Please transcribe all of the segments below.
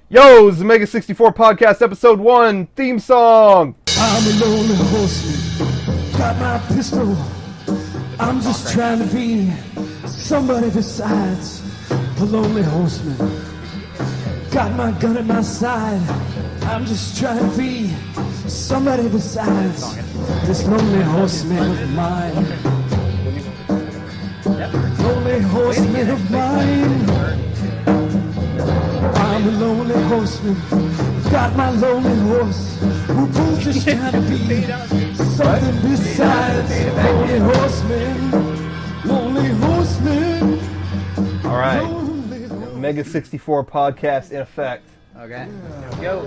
Yo, it's the Mega64 Podcast, Episode 1, theme song! I'm a lonely horseman, got my pistol. I'm just trying to be somebody besides a lonely horseman. Got my gun at my side, I'm just trying to be somebody besides this lonely horseman of mine. Lonely horseman of mine. I'm a lonely horseman, got my lonely horse, who both just trying to be something besides lonely horseman, lonely horseman. All right, Mega64 Podcast in effect. Okay, go.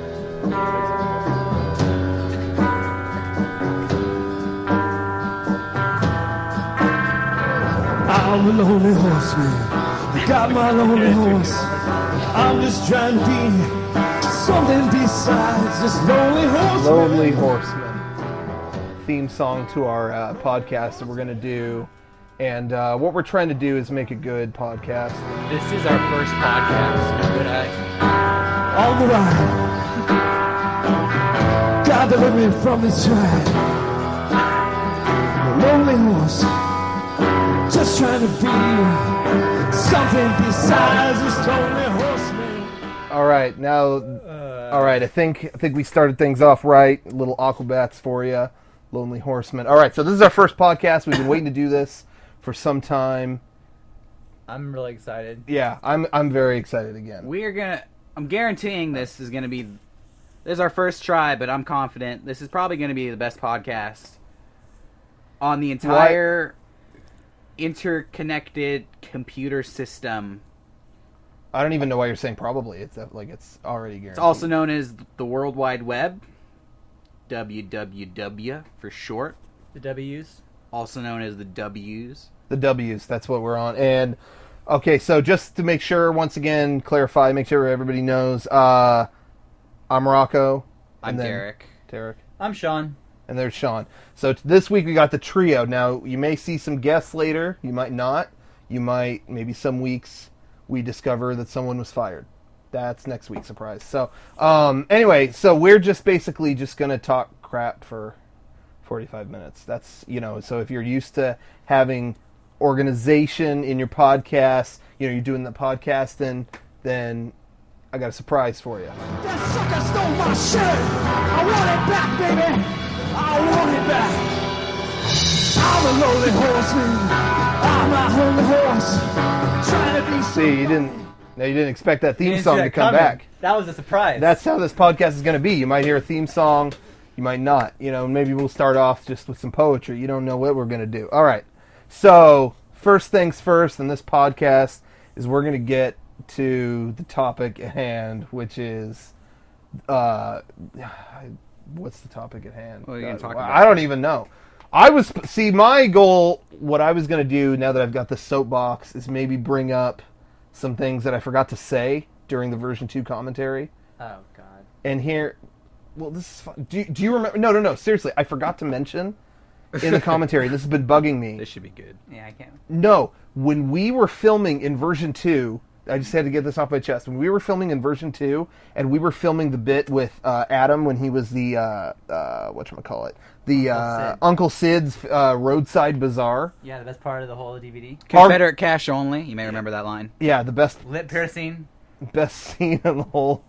I'm a lonely horseman, got my lonely horse. I'm just trying to be something besides this lonely horseman. Lonely Horseman. Theme song to our podcast that we're going to do. And what we're trying to do is make a good podcast. This is our first podcast. Good eye. On the ride, God deliver me from this ride. A lonely horse, just trying to be something besides this lonely horseman. All right, now, all right, I think we started things off right. Little Aquabats for you, Lonely Horseman. All right, so this is our first podcast. We've been waiting to do this for some time. I'm really excited. Yeah, I'm very excited again. I'm guaranteeing this is gonna be. This is our first try, but I'm confident this is probably gonna be the best podcast on the entire interconnected computer system. I don't even know why you're saying probably. It's already guaranteed. It's also known as the World Wide Web, WWW for short. The W's. Also known as the W's. The W's, that's what we're on. And, okay, so just to make sure, once again, clarify, make sure everybody knows, I'm Rocco. I'm Derek. I'm Sean. And there's Sean. So this week we got the trio. Now, you may see some guests later. You might not. Maybe some weeks we discover that someone was fired. That's next week's surprise. So, anyway, so we're just basically just going to talk crap for 45 minutes. That's, so if you're used to having organization in your podcast, you're doing the podcast, then I got a surprise for you. That sucker stole my shirt. I want it back, baby. I want it back. I'm a lonely horseman. I'm a lonely horse. Trying to be. See, you didn't expect that theme song to come back. That was a surprise. That's how this podcast is going to be. You might hear a theme song, you might not. Maybe we'll start off just with some poetry. You don't know what we're going to do. All right. So, first things first, in this podcast is we're going to get to the topic at hand, which is what's the topic at hand? What are you going to talk about? I don't even know. My goal, what I was going to do now that I've got the soapbox, is maybe bring up some things that I forgot to say during the version 2 commentary. Oh, God. And here, well, this is fun. Do you remember? No, seriously, I forgot to mention in the commentary, this has been bugging me. This should be good. Yeah, I can't. No, when we were filming in version 2, I just had to get this off my chest. When we were filming in version 2, and we were filming the bit with Adam when he was the, whatchamacallit, the Uncle Sid's Roadside Bazaar. Yeah, the best part of the whole DVD. Confederate cash only. You may remember that line. Yeah, the best Lip piercing. best scene in the whole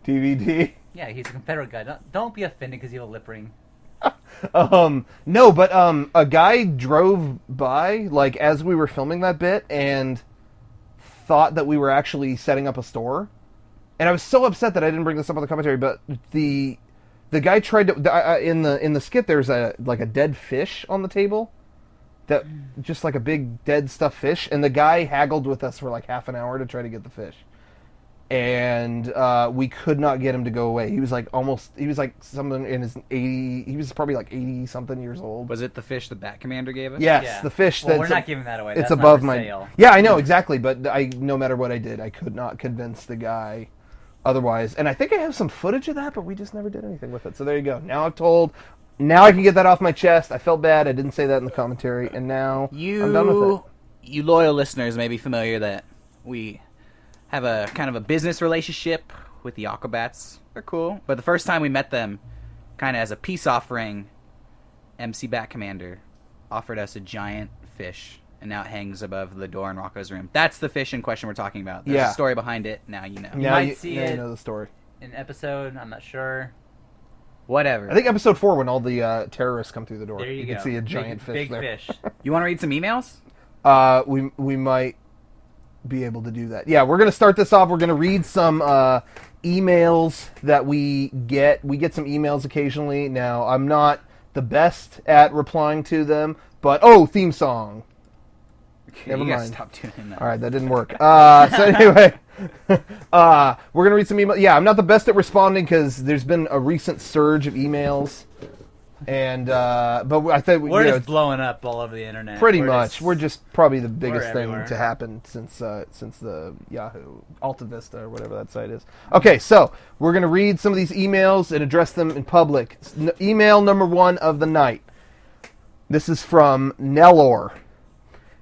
DVD. Yeah, he's a Confederate guy. Don't be offended because you have a lip ring. No, but a guy drove by, as we were filming that bit, and thought that we were actually setting up a store. And I was so upset that I didn't bring this up on the commentary, but the guy tried to... in the skit, there's a dead fish on the table. That just like a big dead stuffed fish. And the guy haggled with us for half an hour to try to get the fish. And we could not get him to go away. He was someone in his 80... He was probably 80-something years old. Was it the fish the Bat Commander gave us? Yes, Yeah. the fish. Well, we're not giving that away. It's That's above not for my... sale. Yeah, I know, exactly. But no matter what I did, I could not convince the guy otherwise. And I think I have some footage of that, but we just never did anything with it. So there you go. Now I can get that off my chest. I felt bad. I didn't say that in the commentary. And now I'm done with it. You loyal listeners may be familiar that we have a kind of a business relationship with the Aquabats. They're cool. But the first time we met them, kind of as a peace offering, MC Bat Commander offered us a giant fish, and now it hangs above the door in Rocco's room. That's the fish in question we're talking about. There's a story behind it. Now you know. You might see it you know the story. in episode, I'm not sure. Whatever. I think episode 4 when all the terrorists come through the door. There you go. can see a giant fish big there. fish. You want to read some emails? We might be able to do that. Yeah, we're going to start this off. We're going to read some emails that we get. We get some emails occasionally. Now, I'm not the best at replying to them, but theme song. Never you mind. gotta stop doing that. All right, that didn't work. So anyway, we're gonna read some emails. Yeah, I'm not the best at responding because there's been a recent surge of emails, and but I think We're just blowing up all over the internet. pretty much. We're just probably the biggest thing everywhere. to happen since the Yahoo Alta Vista or whatever that site is. Okay, so we're gonna read some of these emails and address them in public. Email number 1 of the night. This is from Nellor.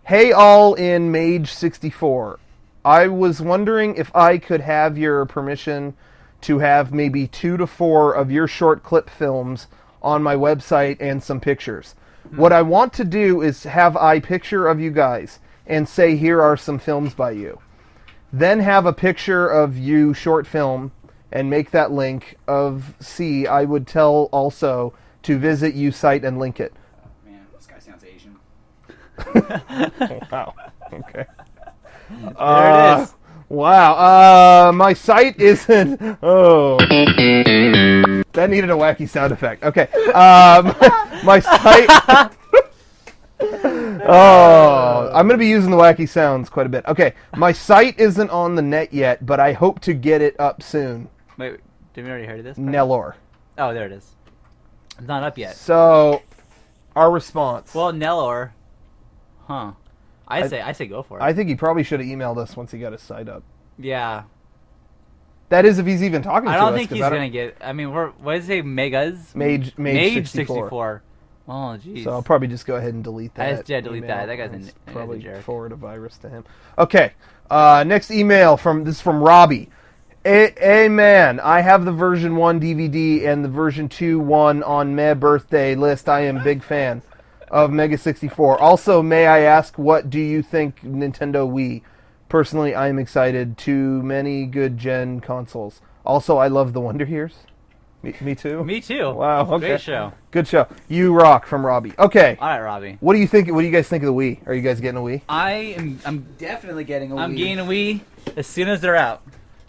Hey all in Mage64. I was wondering if I could have your permission to have maybe 2 to 4 of your short clip films on my website and some pictures. What I want to do is have a picture of you guys and say here are some films by you. Then have a picture of you short film and make that link of C. I would tell also to visit you site and link it. Man, this guy sounds Asian. Wow. Okay. There it is. Wow. My site isn't. Oh. That needed a wacky sound effect. Okay. My site. Oh, I'm going to be using the wacky sounds quite a bit. Okay. My site isn't on the net yet, but I hope to get it up soon. Wait, did we already heard of this? Nellor. Oh, there it is. It's not up yet. So, our response. Well, Nellor. Huh. I say go for it. I think he probably should have emailed us once he got his site up. Yeah. That is if he's even talking to us. I don't think 'cause he's going to get... I mean, what does it say? Megas? Mage 64. 64. Oh, jeez. So I'll probably just go ahead and delete that. delete that. email. That guy's a probably jerk. forward a virus to him. Okay. Next email this is from Robbie. Hey man, I have the version 1 DVD and the version 2 one on my birthday list. I am big fan of Mega64. Also, may I ask, what do you think Nintendo Wii? Personally, I am excited. Too many good gen consoles. Also, I love the Wonder Years. Me too. Me too. Wow. Okay. Great show. Good show. You rock from Robbie. Okay. All right, Robbie. What do you think? What do you guys think of the Wii? Are you guys getting a Wii? I'm Definitely getting a I'm Wii. getting a Wii as soon as they're out.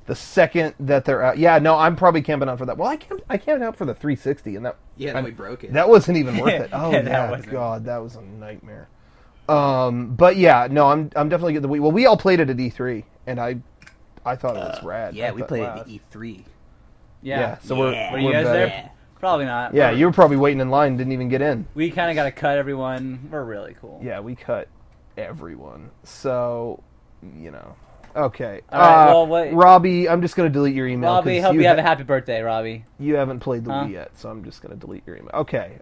The second that they're out. Yeah, no, I'm probably camping out for that. Well, I camped out for the 360, and Then we broke it. that wasn't even worth it. Oh Yeah, yeah, that wasn't. God, that was a nightmare. But yeah, no, I'm definitely getting the Wii. Well, we all played it at E3, and I thought it was rad. Yeah, I we thought, played wow. it at E3. Yeah, so Were we're you guys better. there? Probably not. Yeah, you were probably waiting in line, didn't even get in. We kind of got to cut everyone. We're really cool. Yeah, we cut everyone. So, you know. Okay. All right, well, what- Robbie, I'm just going to delete your email. Robbie, 'cause hope you have a happy birthday, Robbie. You haven't played the Huh? Wii yet, so I'm just going to delete your email. Okay.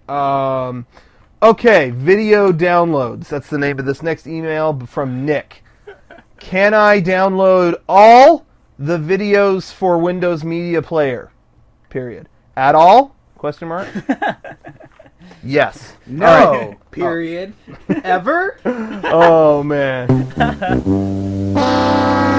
Okay, video downloads. That's the name of this next email from Nick. Can I download all the videos for Windows Media Player? Period. At all? Question mark. Yes. No. All right. Period. Ever? Oh man.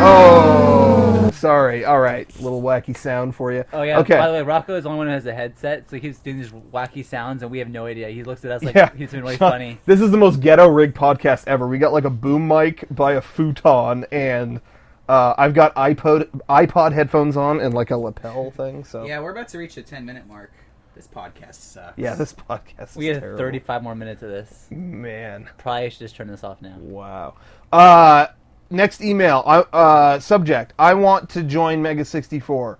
Oh, sorry. All right, little wacky sound for you. Oh yeah. Okay. By the way, Rocco is the only one who has a headset, so he keeps doing these wacky sounds, and we have no idea. He looks at us like Yeah. he's been really funny. This is the most ghetto rig podcast ever. We got like a boom mic by a futon, and I've got iPod headphones on and like a lapel thing. So Yeah, we're about to reach the 10-minute mark. This podcast sucks. yeah, this podcast is We have terrible. 35 more minutes of this. Man. Probably should just turn this off now. Wow. Next email. Subject. I want to join Mega64.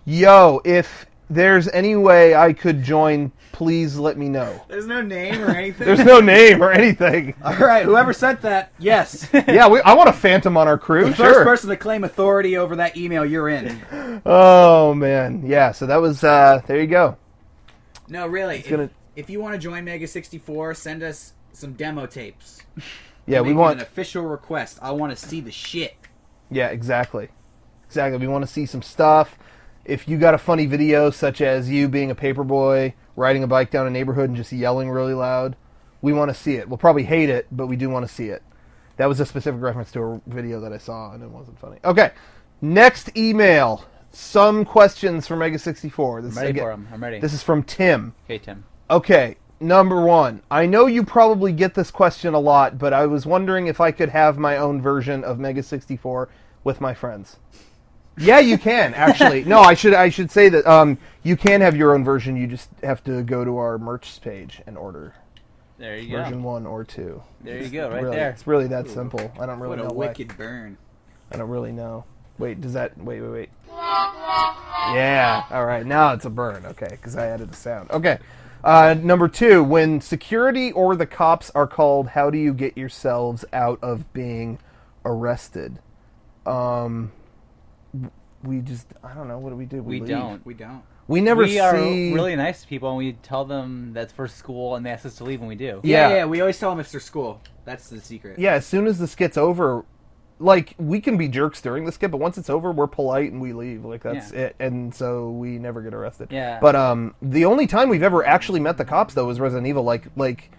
Yo, if there's any way I could join, please let me know. There's no name or anything. There's no name or anything. All right, whoever sent that, yes. Yeah, I want a Phantom on our crew. The Sure. first person to claim authority over that email, you're in. Oh man, yeah. So that was there. You go. No, really. gonna- If you want to join Mega64, send us some demo tapes. Yeah, we Make it want. an official request. I want to see the shit. Yeah, exactly. Exactly. We want to see some stuff. If you got a funny video, such as you being a paperboy, riding a bike down a neighborhood and just yelling really loud, we want to see it. We'll probably hate it, but we do want to see it. That was a specific reference to a video that I saw, and it wasn't funny. Okay, next email. Some questions for Mega64. I'm ready for them. I'm ready. This is from Tim. Okay, Tim. Okay, number one. I know you probably get this question a lot, but I was wondering if I could have my own version of Mega64 with my friends. Yeah, you can, actually. No, I should say that you can have your own version. You just have to go to our merch page and order. There you go. Version 1 or 2. There you go, right really, there. It's really that simple. I don't really know What a why. wicked burn. I don't really know. Wait, does that... Wait. Yeah, all right. Now it's a burn. Okay, because I added a sound. Okay. Number 2, when security or the cops are called, how do you get yourselves out of being arrested? We just... I don't know. What do we do? We leave. don't. We never see... We are really nice to people, and we tell them that's for school, and they ask us to leave when we do. Yeah. We always tell them it's their school. That's the secret. Yeah, as soon as the skit's over, like, we can be jerks during the skit, but once it's over, we're polite and we leave. Like, that's it. And so we never get arrested. Yeah. But the only time we've ever actually met the cops, though, is Resident Evil. Like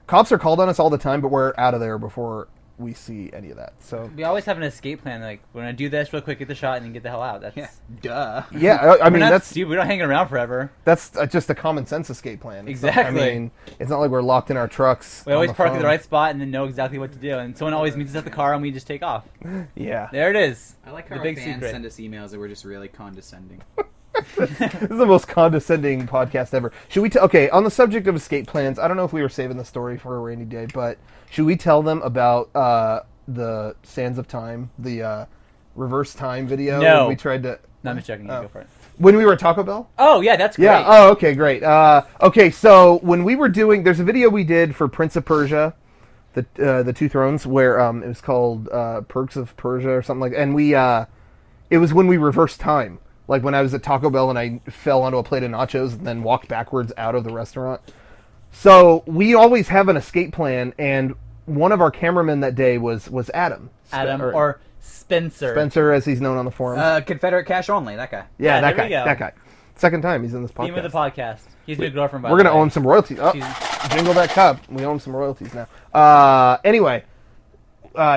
cops are called on us all the time, but we're out of there before we see any of that. So We always have an escape plan. Like, we're going to do this real quick, get the shot, and then get the hell out. That's Duh. yeah, I mean, that's stupid. We don't hang around forever. that's just a common sense escape plan. Exactly. I mean, it's not like we're locked in our trucks. We always on the park at phone. the right spot and then know exactly what to do. And someone always meets us at the car, and we just take off. Yeah. There it is. I like The how our big fans secret. send us emails that we're just really condescending. This is the most condescending podcast ever. Should we... Okay, on the subject of escape plans, I don't know if we were saving the story for a rainy day, but should we tell them about the Sands of Time, the reverse time video? No. When we tried to... No, I'm just joking. You go for it. When we were at Taco Bell? Oh, yeah, that's great. Yeah, oh, okay, great. Okay, so when we were doing... There's a video we did for Prince of Persia, the Two Thrones, where it was called Perks of Persia or something like that. And we... it was when we reversed time. Like when I was at Taco Bell and I fell onto a plate of nachos and then walked backwards out of the restaurant. So we always have an escape plan, and one of our cameramen that day was Adam. Adam or Spencer. Spencer, as he's known on the forums. Confederate cash only, that guy. Yeah, that there we guy. go. That guy. Second time he's in this podcast. Theme of the podcast. He's a new girlfriend, by We're the going to way. owe him some royalties. Oh, She's- jingle that cup. We owe him some royalties now. Anyway,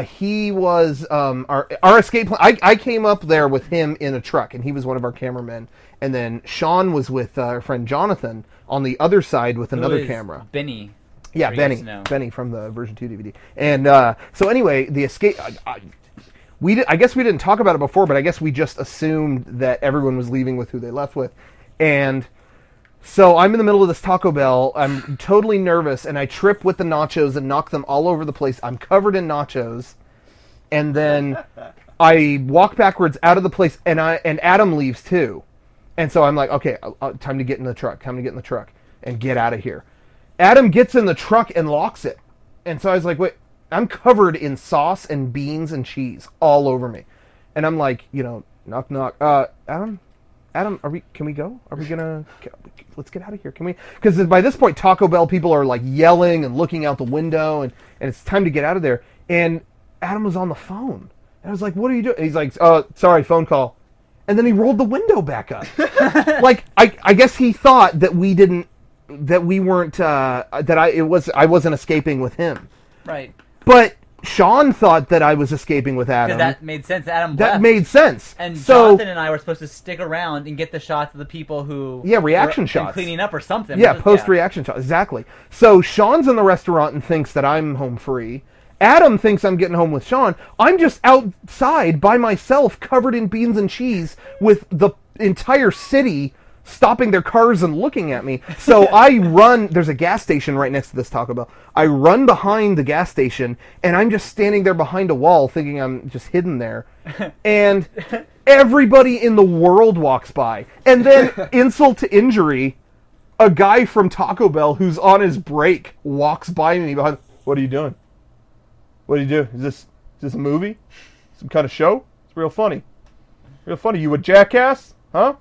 he was our escape plan. I came up there with him in a truck, and he was one of our cameramen. And then Sean was with our friend Jonathan on the other side with another Who is camera. Benny. Yeah, For you Benny. guys to know. Benny from the version 2 DVD. And so anyway, the escape... I guess we didn't talk about it before, but I guess we just assumed that everyone was leaving with who they left with. And so I'm in the middle of this Taco Bell. I'm totally nervous, and I trip with the nachos and knock them all over the place. I'm covered in nachos. And then I walk backwards out of the place, and Adam leaves too. And so I'm like, okay, time to get in the truck. Time to get in the truck and get out of here. Adam gets in the truck and locks it. And so I was like, wait, I'm covered in sauce and beans and cheese all over me. And I'm like, knock, knock. Adam, can we go? Are we gonna, let's get out of here. Can we? Because by this point, Taco Bell people are like yelling and looking out the window, and it's time to get out of there. And Adam was on the phone. And I was like, what are you doing? And he's like, sorry, phone call. And then he rolled the window back up. Like, I guess he thought that I wasn't escaping with him. Right. But Sean thought that I was escaping with Adam. Because that made sense. Adam That left. made sense. And so, Jonathan and I were supposed to stick around and get the shots of the people who... Yeah, reaction were shots. cleaning up or something. Yeah, post-reaction shots. Exactly. So Sean's in the restaurant and thinks that I'm home free. Adam thinks I'm getting home with Sean. I'm just outside by myself, covered in beans and cheese, with the entire city stopping their cars and looking at me. So I run. There's a gas station right next to this Taco Bell. I run behind the gas station, and I'm just standing there behind a wall thinking I'm just hidden there. And everybody in the world walks by. And then, insult to injury, a guy from Taco Bell who's on his break walks by me behind. What are you doing? What do you do? Is this a movie? Some kind of show? It's real funny. Real funny. You a jackass? Huh?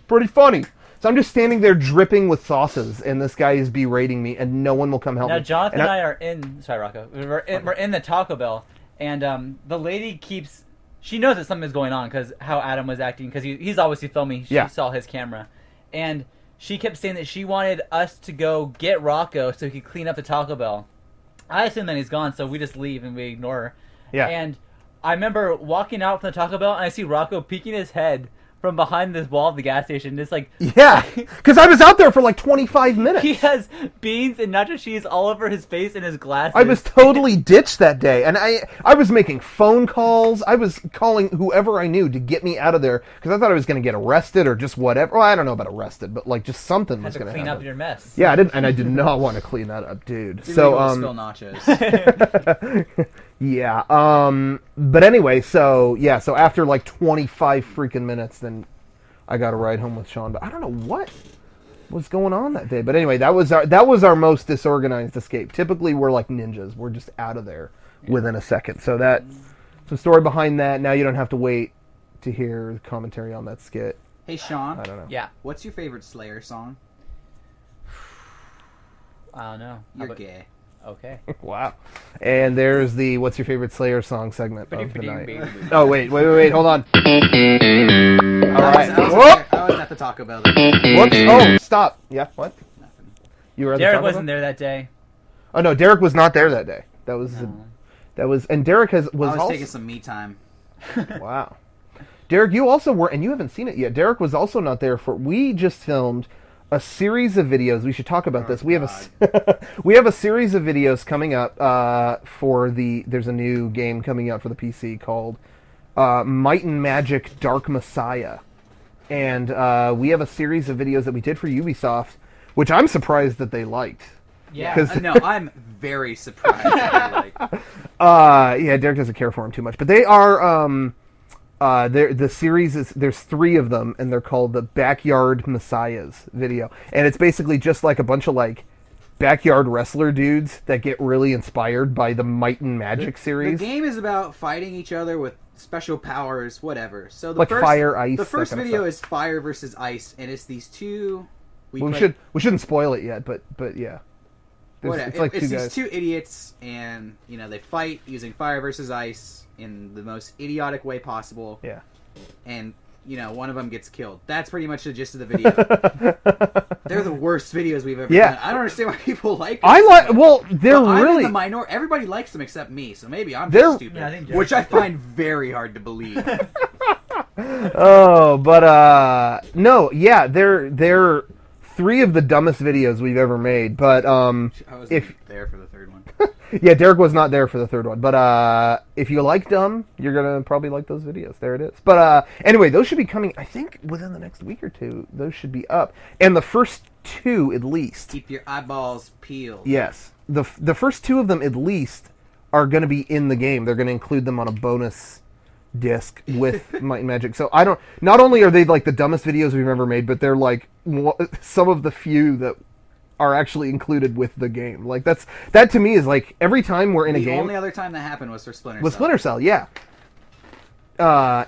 Pretty funny. So I'm just standing there dripping with sauces, and this guy is berating me, and no one will come help me. Now, Jonathan and I are in... Sorry, Rocco. We're in the Taco Bell, and the lady keeps she knows that something's going on because how Adam was acting, because he's obviously filming. She saw his camera, and she kept saying that she wanted us to go get Rocco so he could clean up the Taco Bell. I assume that he's gone, so we just leave and we ignore her. Yeah. And I remember walking out from the Taco Bell, and I see Rocco peeking his head from behind this wall of the gas station. It's like, yeah, because I was out there for like 25 minutes. He has beans and nacho cheese all over his face and his glasses. I was totally ditched that day, and I was making phone calls. I was calling whoever I knew to get me out of there because I thought I was going to get arrested or just whatever. Well, I don't know about arrested, but like just something was going to happen. Clean up your mess. Yeah, I did not want to clean that up, dude. So spill nachos. Yeah. But anyway, so after like 25 freaking minutes, then I got a ride home with Sean. But I don't know what was going on that day. But anyway, that was our most disorganized escape. Typically, we're like ninjas. We're just out of there within a second. So that's the story behind that. Now you don't have to wait to hear the commentary on that skit. Hey, Sean. I don't know. Yeah. What's your favorite Slayer song? I don't know. You're gay. Okay. Wow. And there's the What's Your Favorite Slayer song segment of the night. Ba-ding. Oh, wait, hold on. All right. I was at the Taco Bell. Whoops. Oh, stop. Yeah, what? Nothing. You were at the Derek Taco wasn't Bell? there that day. Oh, no, Derek was not there that day. And Derek was I was also... taking some me time. Wow. Derek, you also were, and you haven't seen it yet. Derek was also not there we just filmed a series of videos. We should talk about this. We have a series of videos coming up there's a new game coming out for the PC called Might and Magic Dark Messiah. And we have a series of videos that we did for Ubisoft, which I'm surprised that they liked. Yeah, 'Cause- no, I'm very surprised. That they yeah, Derek doesn't care for them too much, but they are the series is there's 3 of them, and they're called the Backyard Messiahs video, and it's basically just like a bunch of like backyard wrestler dudes that get really inspired by the Might and Magic series. The game is about fighting each other with special powers, whatever. So the Like first, fire, ice, The first that kind of video stuff. is fire versus ice, and it's these two. We shouldn't spoil it yet, but yeah. Whatever. It's like it's two these guys. 2 idiots, and they fight using fire versus ice in the most idiotic way possible. Yeah. And one of them gets killed. That's pretty much the gist of the video. They're the worst videos we've ever done. I don't understand why people like them. They're I'm really in the minority. Everybody likes them except me, so maybe I'm They're- just stupid. Yeah, I think which I find very hard to believe. Oh, but no, yeah, they're 3 of the dumbest videos we've ever made. But I wasn't there for the third one. yeah, Derek was not there for the 3rd one. But if you like dumb, you're gonna probably like those videos. There it is. But anyway, those should be coming. I think within the next week or 2, those should be up. And the first 2 at least. Keep your eyeballs peeled. Yes, the first 2 of them at least are going to be in the game. They're going to include them on a bonus disc with Might and Magic. So not only are they like the dumbest videos we've ever made, but they're like some of the few that are actually included with the game. Like that to me is like every time we're in a game. The only other time that happened was for Splinter Cell. With Splinter Cell, yeah.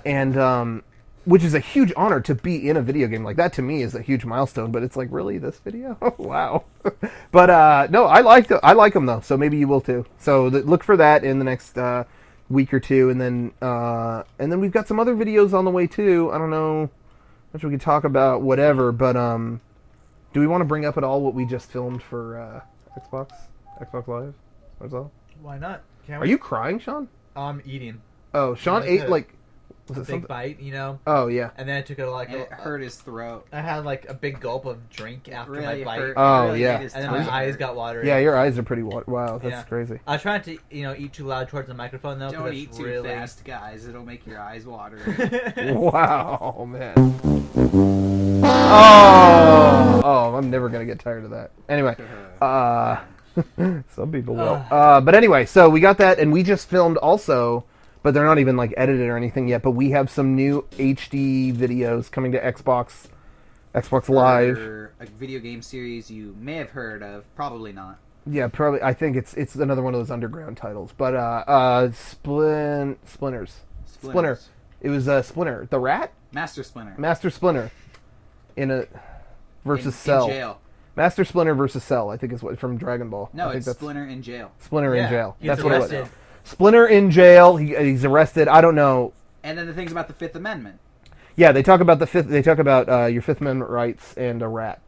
And which is a huge honor to be in a video game like that. To me is a huge milestone. But it's like, really, this video? Wow. But no, I like them though. So maybe you will too. So look for that in the next week or 2, and then we've got some other videos on the way too. I don't know which we could talk about, whatever. But do we want to bring up at all what we just filmed for Xbox Live? What's all? Why not? Are you crying, Sean? I'm eating Oh, Sean Like ate a like. Was a it big something? bite, Oh yeah. and then I took And it hurt his throat. I had like a big gulp of drink after Really my bite, hurt. Oh, It really yeah. made his and then tongue my eyes hurt. got watery. Yeah, your eyes are pretty wow. That's Yeah. crazy. I was trying to, eat too loud towards the microphone though. 'cause Don't it's eat too really... fast, guys. It'll make your eyes water. Wow, man. Oh, I'm never gonna get tired of that. Anyway, some people will. But anyway, so we got that, and we just filmed also, but they're not even like edited or anything yet. But we have some new HD videos coming to Xbox Live. For a video game series you may have heard of, probably not. Yeah, probably. I think it's another one of those underground titles. But Splinters. Splinter. It was Splinter, the rat, Master Splinter. Master Splinter, versus in Cell. jail. Master Splinter versus Cell, I think is what from Dragon Ball. No, I think it's that's Splinter in jail. Splinter in Yeah, jail. he's That's what it was. arrested. Splinter in jail. He's arrested. I don't know. And then the things about the Fifth Amendment. Yeah, they talk about They talk about your Fifth Amendment rights and a rat.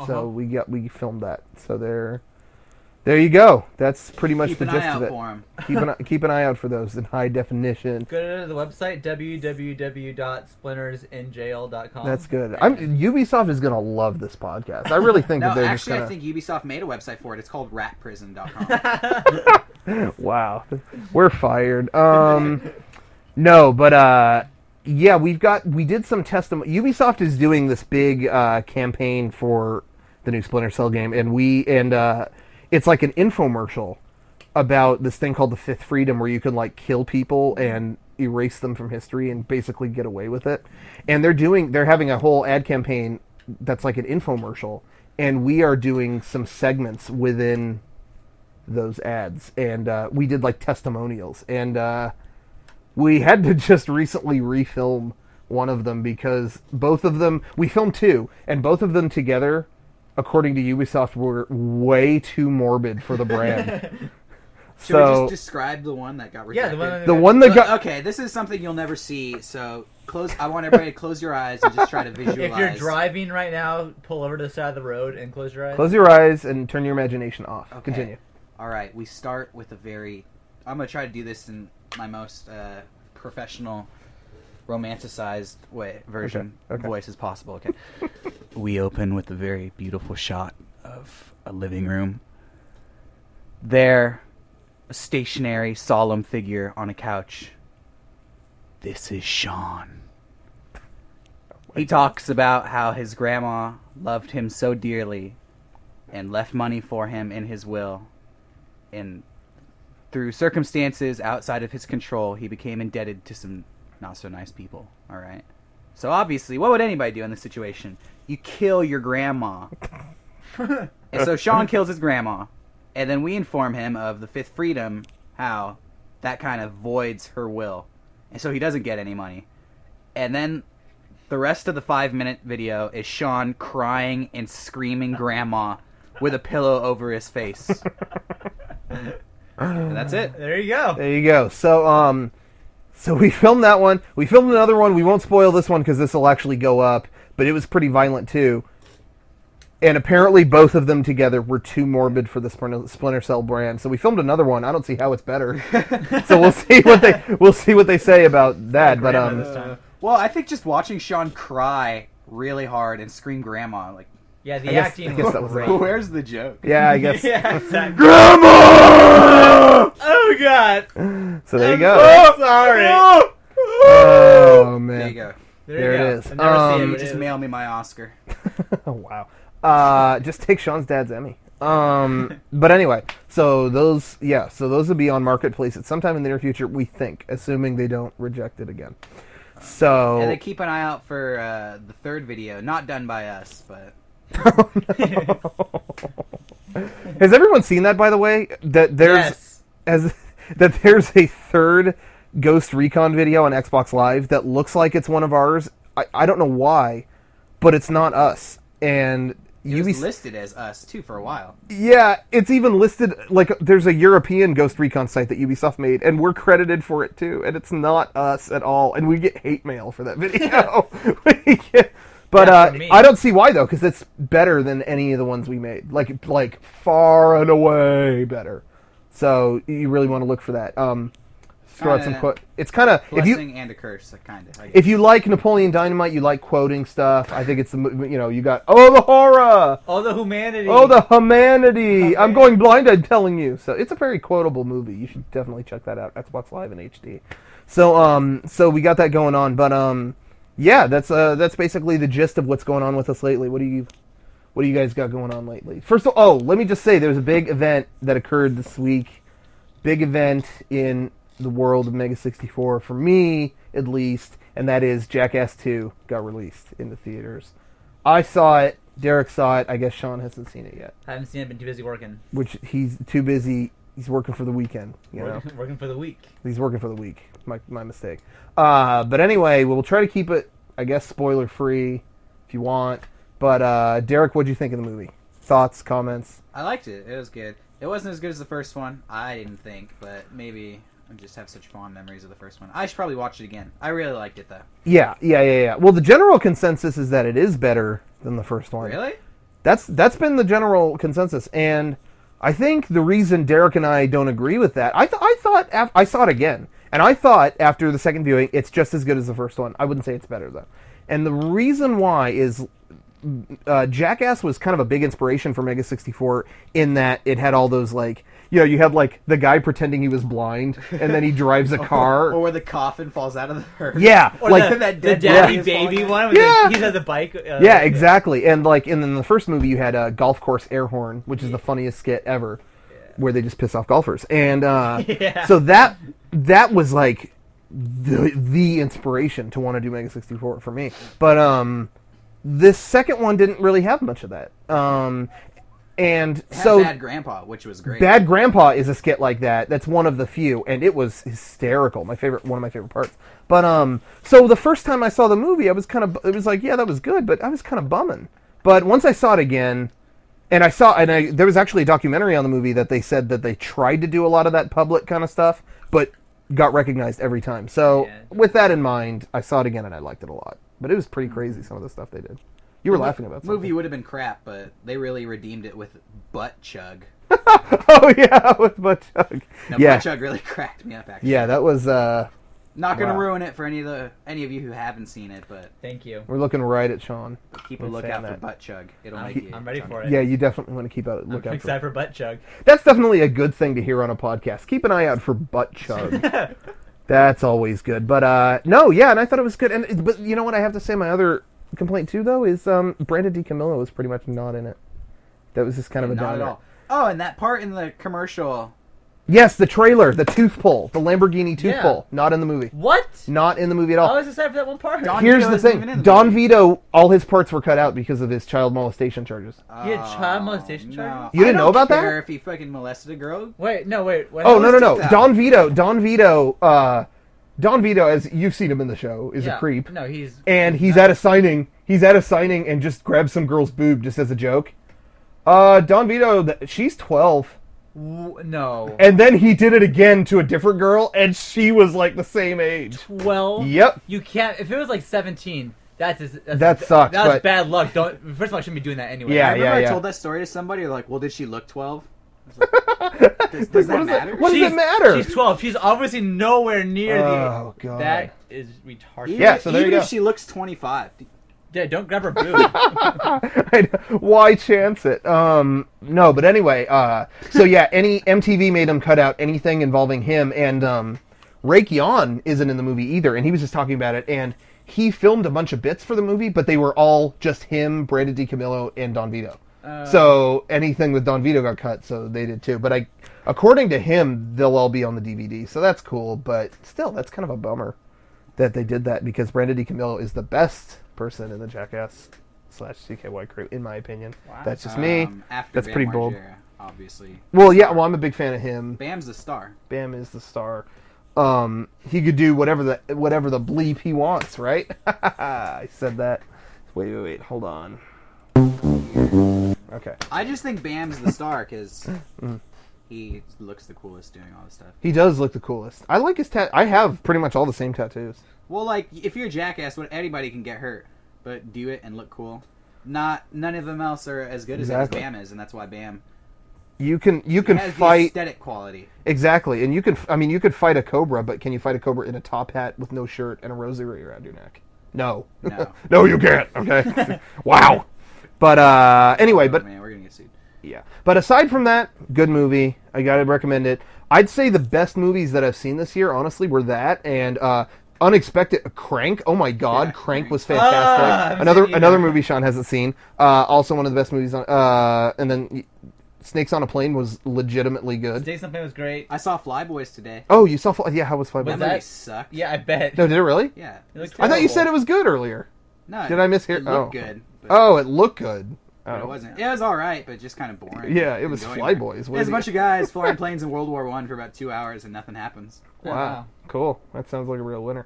So we filmed that. So there you go. That's pretty much the gist of it. Keep an eye out for those in high definition. Go to the website www.splintersinjail.com. That's good. Ubisoft is gonna love this podcast. I really think that they're just gonna... I think Ubisoft made a website for it. It's called ratprison.com. Wow, we're fired. No, but yeah, we did some testimony. Ubisoft is doing this big campaign for the new Splinter Cell game, and it's like an infomercial about this thing called the Fifth Freedom, where you can like kill people and erase them from history and basically get away with it. And they're having a whole ad campaign that's like an infomercial, and we are doing some segments within those ads, and we did like testimonials, and we had to just recently refilm one of them because both of them, we filmed two, and both of them together, according to Ubisoft, were way too morbid for the brand. Should we just describe the one that got rejected? Yeah, the one that got... Okay, this is something you'll never see, so I want everybody to close your eyes and just try to visualize. If you're driving right now, pull over to the side of the road and close your eyes. Close your eyes and turn your imagination off. Okay. Continue. All right, we start with I'm going to try to do this in my most professional, romanticized version voice as possible. Okay. We open with a very beautiful shot of a living room. There, a stationary, solemn figure on a couch. This is Sean. He talks about how his grandma loved him so dearly and left money for him in his will. And through circumstances outside of his control, he became indebted to some not so nice people. All right. So obviously, what would anybody do in this situation? You kill your grandma. And so Sean kills his grandma. And then we inform him of the Fifth Freedom, how that kind of voids her will. And so he doesn't get any money. And then the rest of the 5-minute video is Sean crying and screaming grandma with a pillow over his face. And that's it. There you go. There you go. So we filmed that one. We filmed another one. We won't spoil this one because this will actually go up. But it was pretty violent too. And apparently both of them together were too morbid for the Splinter Cell brand. So we filmed another one. I don't see how it's better. So we'll see what they say about that. But well, I think just watching Sean cry really hard and scream grandma, like, yeah, the acting was great. Where's the joke? Yeah, I guess. Yeah, exactly. Grandma! Oh God! So there you go. So sorry. Oh man. There you go. There it is. I've never seen it. Just mail me my Oscar. Wow. Just take Sean's dad's Emmy. But anyway, so those will be on Marketplace at sometime in the near future, we think, assuming they don't reject it again. So and then keep an eye out for the third video, not done by us, but. Oh, no. Has everyone seen that, by the way? That there's there's a third Ghost Recon video on Xbox Live that looks like it's one of ours. I don't know why, but it's not us. And it was listed as us too for a while. Yeah, it's even listed like there's a European Ghost Recon site that Ubisoft made, and we're credited for it too. And it's not us at all. And we get hate mail for that video. But I don't see why though, because it's better than any of the ones we made. Like far and away better. So you really want to look for that. Throw out some quote. It's kind of blessing and a curse, kind of. If you like Napoleon Dynamite, you like quoting stuff. I think it's you got the horror, the humanity, the humanity. I'm going blind. I'm telling you. So it's a very quotable movie. You should definitely check that out. Xbox Live in HD. So we got that going on, but yeah, that's basically the gist of what's going on with us lately. What do you guys got going on lately? First of all, let me just say there's a big event that occurred this week. Big event in the world of Mega64, for me at least, and that is Jackass 2 got released in the theaters. I saw it. Derek saw it. I guess Sean hasn't seen it yet. I haven't seen it. Been too busy working. Which he's too busy. He's working for the weekend. Working for the week. He's working for the week. My mistake. But anyway, we'll try to keep it, I guess, spoiler free if you want. But Derek, what'd you think of the movie? Thoughts, comments? I liked it. It was good. It wasn't as good as the first one. I didn't think, but maybe I just have such fond memories of the first one. I should probably watch it again. I really liked it, though. Yeah. Well, the general consensus is that it is better than the first one. Really? That's been the general consensus, and I think the reason Derek and I don't agree with that, I thought I saw it again, and I thought after the second viewing, it's just as good as the first one. I wouldn't say it's better, though. And the reason why is Jackass was kind of a big inspiration for Mega64 in that it had all those, like, you know, you had, like, the guy pretending he was blind, and then he drives a car. Or where the coffin falls out of the hearse. Yeah. Or like the daddy baby one with he's on the bike. Yeah, exactly. And, like, in the first movie, you had a golf course air horn, which is the funniest skit ever, where they just piss off golfers. And so that was, like, the inspiration to want to do Mega64 for me. But this second one didn't really have much of that. And so Bad Grandpa, which was great. Bad Grandpa is a skit like that. That's one of the few, and it was hysterical. One of my favorite parts. But so the first time I saw the movie, it was like, yeah, that was good, but I was kind of bumming. But once I saw it again, and there was actually a documentary on the movie that they said that they tried to do a lot of that public kind of stuff, but got recognized every time. So with that in mind, I saw it again and I liked it a lot. But it was pretty crazy, some of the stuff they did. You were laughing about something. The movie would have been crap, but they really redeemed it with Butt Chug. Oh, yeah, with Butt Chug. No, Butt Chug really cracked me up, actually. Yeah, that was... Not going to ruin it for any of you who haven't seen it, but... Thank you. We're looking right at Sean. Keep a lookout for Butt Chug. It'll make you... I'm ready for it. Yeah, you definitely want to keep a lookout for it. I'm excited for Butt Chug. That's definitely a good thing to hear on a podcast. Keep an eye out for Butt Chug. That's always good. But, no, yeah, and I thought it was good. But you know what I have to say? My other complaint, too, though, is Brandon DiCamillo was pretty much not in it. That was just kind of a downer. Not at all. Oh, and that part in the commercial... Yes, the trailer, the tooth pull, the Lamborghini tooth pull. Not in the movie. What? Not in the movie at all. I was excited for that one part. Here's the thing. Don Vito, all his parts were cut out because of his child molestation charges. He had child molestation charges? You didn't know about that? I don't care if he fucking molested a girl. Wait. Oh, no. Don Vito, as you've seen him in the show, is a creep. No, he's at a signing. He's at a signing and just grabs some girl's boob just as a joke. Don Vito, she's 12. No. And then he did it again to a different girl, and she was like the same age. 12? Yep. You can't. If it was like 17, that sucks. That's bad luck. First of all, I shouldn't be doing that anyway. I remember I told that story to somebody. They're like, "Well, did she look 12?" Does that matter? What does it matter? She's 12. She's obviously nowhere near the. Oh god. That is retarded. Yeah. So there you go. Even if she looks 25. Yeah, don't grab her boob. Why chance it? No, but anyway, so yeah, MTV made him cut out anything involving him, and Recon isn't in the movie either, and he was just talking about it, and he filmed a bunch of bits for the movie, but they were all just him, Brandon DiCamillo, and Don Vito. So anything with Don Vito got cut, so they did too. But according to him, they'll all be on the DVD, so that's cool, but still, that's kind of a bummer that they did that, because Brandon DiCamillo is the best person in the Jackass / CKY crew, in my opinion. Wow. That's just me. That's Bam pretty bold. Margera, obviously. Well, yeah. Well, I'm a big fan of him. Bam's the star. Bam is the star. He could do whatever the bleep he wants, right? I said that. Wait. Hold on. Okay. I just think Bam's the star because he looks the coolest doing all this stuff. He does look the coolest. I like his I have pretty much all the same tattoos. Well, like, if you're a jackass, anybody can get hurt, but do it and look cool. None of them else are as good as Bam is, and that's why Bam. You can has fight the aesthetic quality. Exactly, and you could fight a cobra, but can you fight a cobra in a top hat with no shirt and a rosary around your neck? No. No, you can't. Okay. Wow. But anyway, man, we're gonna get sued. Yeah, but aside from that, good movie. I gotta recommend it. I'd say the best movies that I've seen this year, honestly, were that and Unexpected Crank. Oh my God, Yeah, Crank was fantastic. Another movie Sean hasn't seen. Also one of the best movies on. And then Snakes on a Plane was legitimately good. Snakes on a Plane was great. I saw Flyboys today. Oh, you saw? Yeah, how was Flyboys? That movie sucked. Yeah, I bet. No, did it really? Yeah. I thought you said it was good earlier. No. Did I mishear? It looked good. Oh, it looked good. But it wasn't. It was all right, but just kind of boring. Yeah, it was Flyboys. There's a bunch of guys flying planes in World War I for about 2 hours and nothing happens. Wow. Cool. That sounds like a real winner.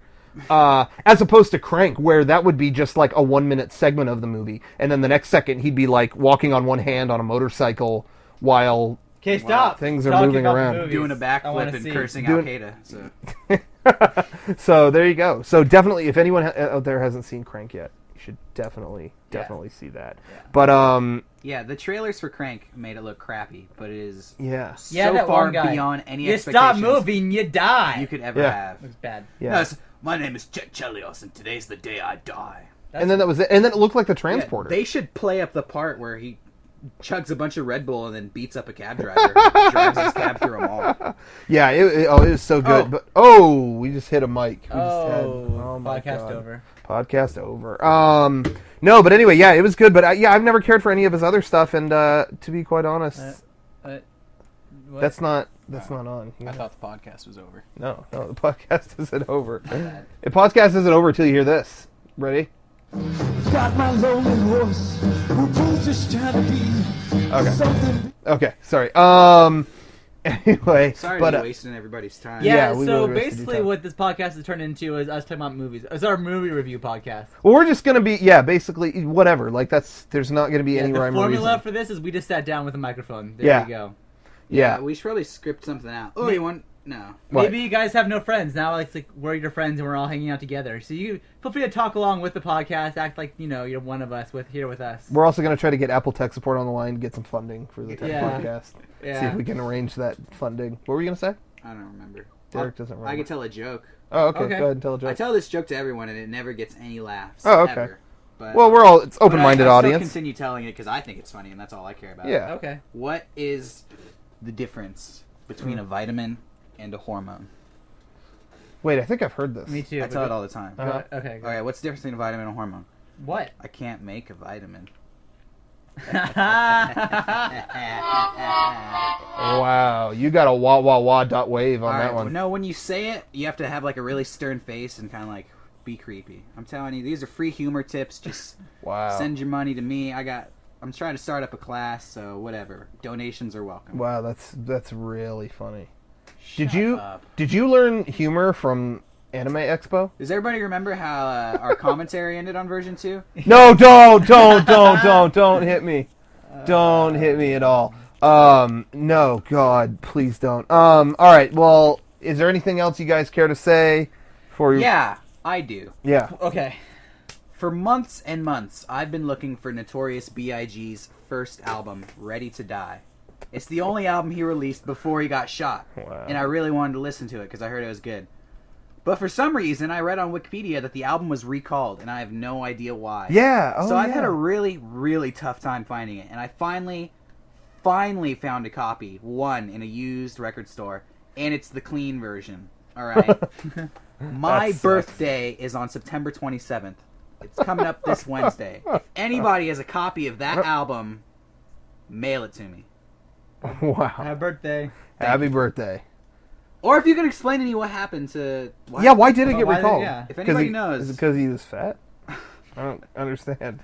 As opposed to Crank, where that would be just like a 1-minute segment of the movie, and then the next second he'd be like walking on one hand on a motorcycle while Okay, stop. Things are Talking moving about around. movies. Doing a I wanna backflip and see. cursing Doing- Al Qaeda. So So there you go. So definitely, if anyone out there hasn't seen Crank yet, you should definitely see that. Yeah. But yeah, the trailers for Crank made it look crappy, but it is yeah, Yeah, so that far one guy. beyond any You expectations stop moving, you die. you could ever Yeah. have. Looks bad. yeah. No, it's, my name is Chet Chelios, and today's the day I die. And then that was it. And then it looked like the transporter. Yeah, they should play up the part where he chugs a bunch of Red Bull and then beats up a cab driver, drives his cab through a mall. Yeah, it was so good. Oh. But we just hit a mic. We just had, my podcast God. over. Podcast over. No, but anyway, yeah, it was good. But I've never cared for any of his other stuff, and to be quite honest, What? that's not on. I thought the podcast was over. No, the podcast isn't over. bad. The podcast isn't over until you hear this. Ready? Got my lonely horse, who both just trying to be Okay. something. Okay, sorry. Anyway, Sorry but to be wasting everybody's time. Yeah, we so really wasted your basically time. what this podcast has turned into is us talking about movies. It's our movie review podcast. well, we're just gonna be basically whatever. Like there's not gonna be any the rhyme or formula reason. for this is we just sat down with a microphone. There Yeah. you go. Yeah. We should probably script something out. Oh, you want... No. What? Maybe you guys have no friends. Now it's like we're your friends and we're all hanging out together. So you feel free to talk along with the podcast, act like, you're one of us here with us. We're also gonna try to get Apple Tech support on the line, get some funding for the Tech Yeah. podcast. Yeah. See if we can arrange that funding. What were you gonna say? I don't remember. Derek doesn't remember. I can tell a joke. Oh, okay. Okay. Go ahead and tell a joke. I tell this joke to everyone, and it never gets any laughs. Oh, okay. Ever. But, Well, it's but open-minded I audience. still continue telling it because I think it's funny, and that's all I care about. Yeah. Okay. What is the difference between a vitamin and a hormone? Wait, I think I've heard this. Me too. I tell it all the time. Uh-huh. Okay. Okay, what's the difference between a vitamin and a hormone? What? I can't make a vitamin. Wow, you got a wah-wah-wah.wave on that one. No, when you say it, you have to have like a really stern face and kind of like be creepy. I'm telling you, these are free humor tips. Just Wow. send your money to me. I'm trying to start up a class, so whatever. Donations are welcome. Wow, that's really funny. Shut up. Did you learn humor from Anime Expo? Does everybody remember how our commentary ended on version 2? No, don't hit me. Don't hit me at all. No, God, please don't. All right, well, is there anything else you guys care to say before you... Yeah, I do. Yeah. Okay. For months and months, I've been looking for Notorious B.I.G.'s first album, Ready to Die. It's the only album he released before he got shot. Wow. And I really wanted to listen to it because I heard it was good. But for some reason, I read on Wikipedia that the album was recalled, and I have no idea why. Yeah. Oh, so I've yeah. had a really, really tough time finding it. And I finally found a copy, one in a used record store. And it's the clean version. All right? My That sucks. birthday is on September 27th. It's coming up this Wednesday. If anybody has a copy of that album, mail it to me. Wow. Happy birthday. Happy birthday. Or if you could explain to me what happened to... Yeah, why did it get Why did- recalled? yeah. If anybody Is knows... it because he was fat? I don't understand.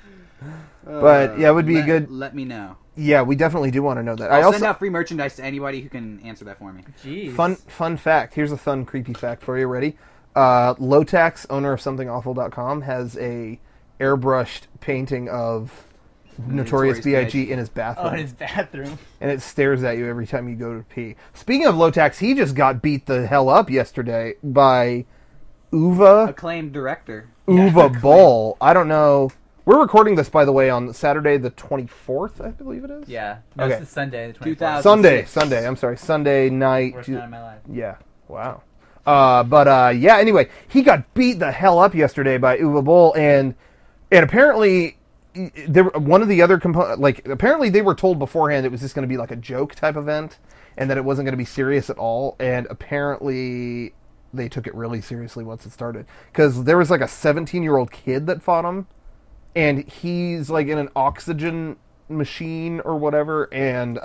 But, yeah, it would be a good... Let me know. Yeah, we definitely do want to know that. I'll I also send out free merchandise to anybody who can answer that for me. Jeez. fun fact. Here's a fun creepy fact for you. Ready? Lotax, owner of somethingawful.com, has a airbrushed painting of Notorious B.I.G. in his bathroom. Oh, in his bathroom. And it stares at you every time you go to pee. Speaking of Lotax, he just got beat the hell up yesterday by Acclaimed director. Uwe Boll. I don't know. We're recording this, by the way, on Saturday the 24th, I believe it is? Yeah. No, Okay. This is Sunday, the 24th. 2000. Sunday. I'm sorry. Sunday night. Worst night of my life. Yeah. Wow. Yeah, anyway, he got beat the hell up yesterday by Uwe Boll, and apparently one of the other apparently they were told beforehand it was just going to be like a joke type event and that it wasn't going to be serious at all, and apparently they took it really seriously once it started, because there was like a 17-year-old kid that fought him, and he's like in an oxygen machine or whatever, and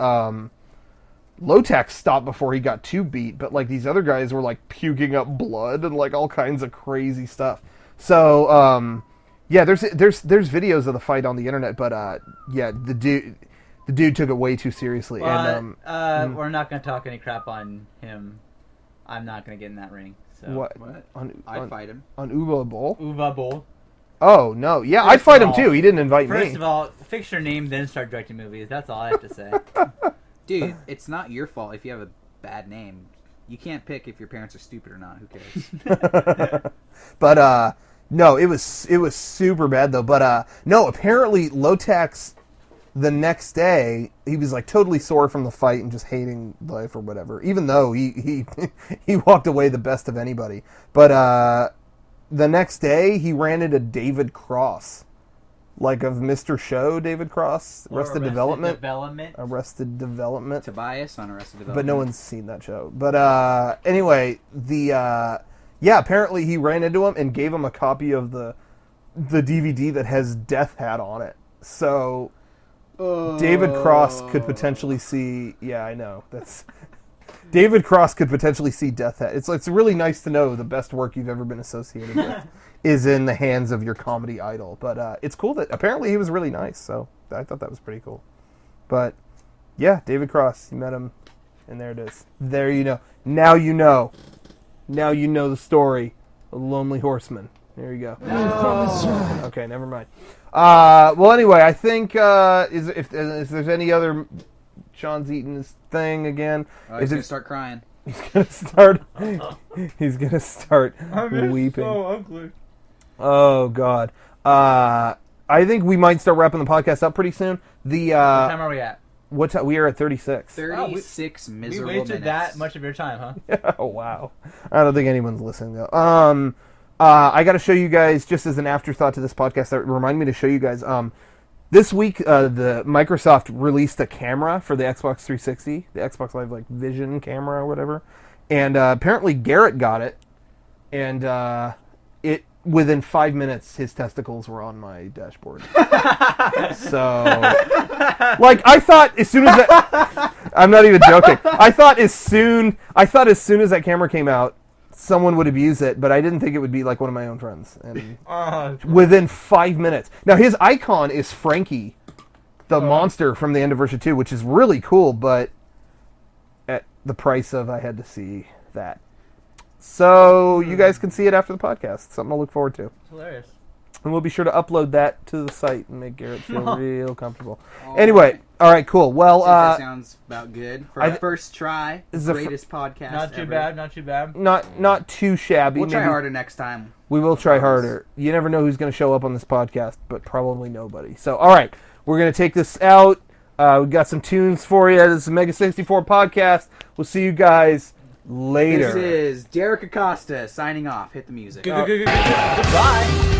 Lotax stopped before he got too beat, but like these other guys were like puking up blood and like all kinds of crazy stuff. So yeah, there's videos of the fight on the internet, but yeah, the dude took it way too seriously. Well, And we're not going to talk any crap on him. I'm not going to get in that ring. So. what I'd fight him. on Uwe Boll? Uwe Boll. Oh no, yeah, First I'd fight of him all- too. He didn't invite First me. of all, fix your name, then start directing movies. That's all I have to say. Dude, it's not your fault if you have a bad name. You can't pick if your parents are stupid or not. Who cares? But no, it was super bad though. But no, apparently Lotax the next day he was like totally sore from the fight and just hating life or whatever. Even though he walked away the best of anybody. But the next day he ran into David Cross, like of Mr. Show, David Cross, Arrested Development. Arrested Development. Tobias on Arrested Development. But no one's seen that show. But anyway, apparently he ran into him and gave him a copy of the DVD that has Death Hat on it. So David Cross could potentially see. Yeah, I know. David Cross could potentially see Death Hat. It's really nice to know the best work you've ever been associated with is in the hands of your comedy idol. But it's cool that apparently he was really nice. So I thought that was pretty cool. But yeah, David Cross, you met him, and there it is. There you know. Now you know. Now you know the story of Lonely Horseman. There you go. No. Okay, never mind. Well, anyway, I think if there's any other, Sean's eating his thing again. He's gonna start crying. He's gonna start. He's gonna start weeping. So ugly. Oh God. I think we might start wrapping the podcast up pretty soon. What time are we at? What time? We are at 36. 36 miserable We wasted minutes. that much of your time, huh? Oh wow. I don't think anyone's listening though. I got to show you guys, just as an afterthought to this podcast, that reminded me to show you guys. This week, the Microsoft released a camera for the Xbox 360, the Xbox Live like Vision camera or whatever, and apparently Garrett got it, and it within 5 minutes his testicles were on my dashboard. So, like I thought as soon as that, I'm not even joking. I thought as soon as that camera came out, someone would abuse it, but I didn't think it would be like one of my own friends. And within 5 minutes. Now his icon is Frankie, the monster from the end of version 2, which is really cool, but at the price of I had to see that. So you guys can see it after the podcast. Something to look forward to. It's hilarious. And we'll be sure to upload that to the site and make Garrett feel real comfortable. Anyway, all right, cool. Well, that sounds about good for our first try. This is the Greatest podcast. Not too ever. bad. Not too bad. not too shabby. We'll try Maybe harder next time. we will try harder. You never know who's going to show up on this podcast, but probably nobody. So, all right, we're going to take this out. We've got some tunes for you. This is Mega64 Podcast. We'll see you guys later. This is Derek Acosta signing off. Hit the music. Goodbye.